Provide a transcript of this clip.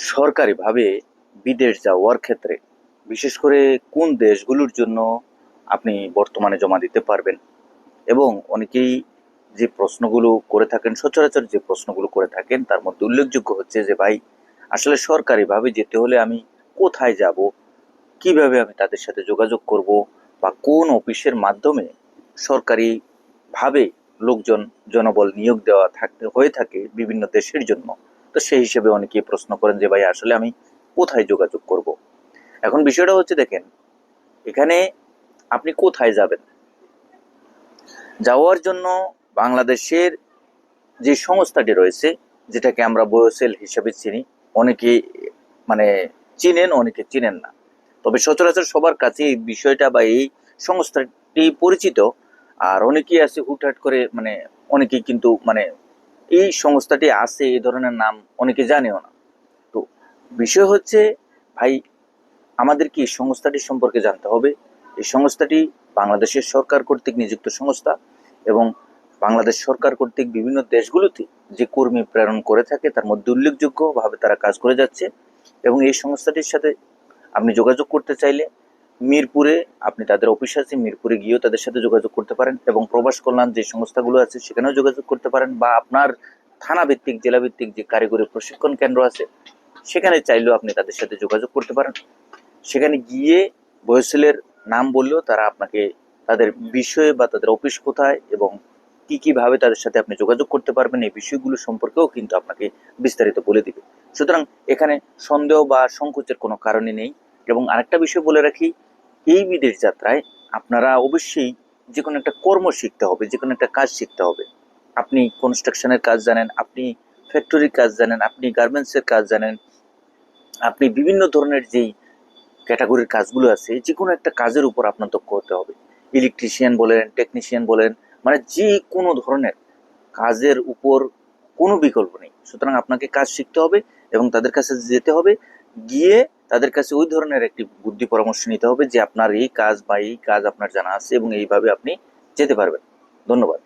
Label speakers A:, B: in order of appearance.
A: সরকারিভাবে বিদেশ যাওয়ার ক্ষেত্রে বিশেষ করে কোন দেশগুলোর জন্য আপনি বর্তমানে জমা দিতে পারবেন, এবং অনেকেই যে প্রশ্নগুলো করে থাকেন, সচরাচর যে প্রশ্নগুলো করে থাকেন তার মধ্যে উল্লেখযোগ্য হচ্ছে যে ভাই, আসলে সরকারিভাবে যেতে হলে আমি কোথায় যাব, কিভাবে আমি তাদের সাথে যোগাযোগ করব, বা কোন অফিসের মাধ্যমে সরকারিভাবে লোকজন জনবল নিয়োগ দেওয়া থাকতে হয়ে থাকে বিভিন্ন দেশের জন্য। তো সেই হিসেবে অনেকেই প্রশ্ন করেন যে ভাই, আসলে আমি কোথায় যোগাযোগ করব। এখন বিষয়টা হচ্ছে, দেখেন, এখানে আপনি কোথায় যাবেন, যাওয়ার জন্য বাংলাদেশের যে সংস্থাটি রয়েছে, যেটাকে আমরা বয়সেল হিসেবে চিনি, অনেকে মানে চিনেন, অনেকে চিনেন না। তবে সচরাচর সবার কাছে এই বিষয়টা বা এই সংস্থাটি পরিচিত। আর অনেকেই আছে হুটহাট করে, অনেকেই কিন্তু এই সংস্থাটি আছে এই ধরনের নাম অনেকে জানেও না। তো বিষয় হচ্ছে, ভাই, আমাদের কি এই সংস্থাটি সম্পর্কে জানতে হবে। এই সংস্থাটি বাংলাদেশের সরকার কর্তৃক নিযুক্ত সংস্থা, এবং বাংলাদেশ সরকার কর্তৃক বিভিন্ন দেশগুলোতে যে কর্মী প্রেরণ করে থাকে তার মধ্যে উল্লেখযোগ্যভাবে তারা কাজ করে যাচ্ছে। এবং এই সংস্থাটির সাথে আপনি যোগাযোগ করতে চাইলে মিরপুরে, আপনি তাদের অফিস আছে, মিরপুরে গিয়েও তাদের সাথে যোগাযোগ করতে পারেন, এবং প্রবাস কল্যাণ যে সংস্থাগুলো আছে সেখানেও যোগাযোগ করতে পারেন, বা আপনার থানা ভিত্তিক, জেলা ভিত্তিক যে কারিগরি প্রশিক্ষণ কেন্দ্র আছে সেখানে চাইলেও আপনি তাদের সাথে যোগাযোগ করতে পারেন। সেখানে গিয়ে বয়সেলের নাম বললেও তারা আপনাকে তাদের বিষয়ে বা তাদের অফিস কোথায় এবং কি কিভাবে তাদের সাথে আপনি যোগাযোগ করতে পারবেন এই বিষয়গুলো সম্পর্কেও কিন্তু আপনাকে বিস্তারিত বলে দিবে। সুতরাং এখানে সন্দেহ বা সংকোচের কোনো কারণই নেই। এবং আরেকটা বিষয় বলে রাখি, এই বিদেশ যাত্রায় আপনারা অবশ্যই যে কোনো একটা কর্ম শিখতে হবে, যে কোনো একটা কাজ শিখতে হবে। আপনি কনস্ট্রাকশনের কাজ জানেন, আপনি ফ্যাক্টরির কাজ জানেন, আপনি গার্মেন্টসের কাজ জানেন, আপনি বিভিন্ন ধরনের যেই ক্যাটাগরির কাজগুলো আছে, যে কোনো একটা কাজের উপর আপনার দক্ষ হতে হবে। ইলেকট্রিশিয়ান বলেন, টেকনিশিয়ান বলেন, যে কোনো ধরনের কাজের উপর কোনো বিকল্প নেই। সুতরাং আপনাকে কাজ শিখতে হবে এবং তাদের কাছে যেতে হবে। গিয়ে তাদের কাছে ওই ধরনের একটি বুদ্ধি পরামর্শ নিতে হবে যে আপনার এই কাজ বা এই কাজ আপনার জানা আছে এবং এইভাবে আপনি যেতে পারবেন। ধন্যবাদ।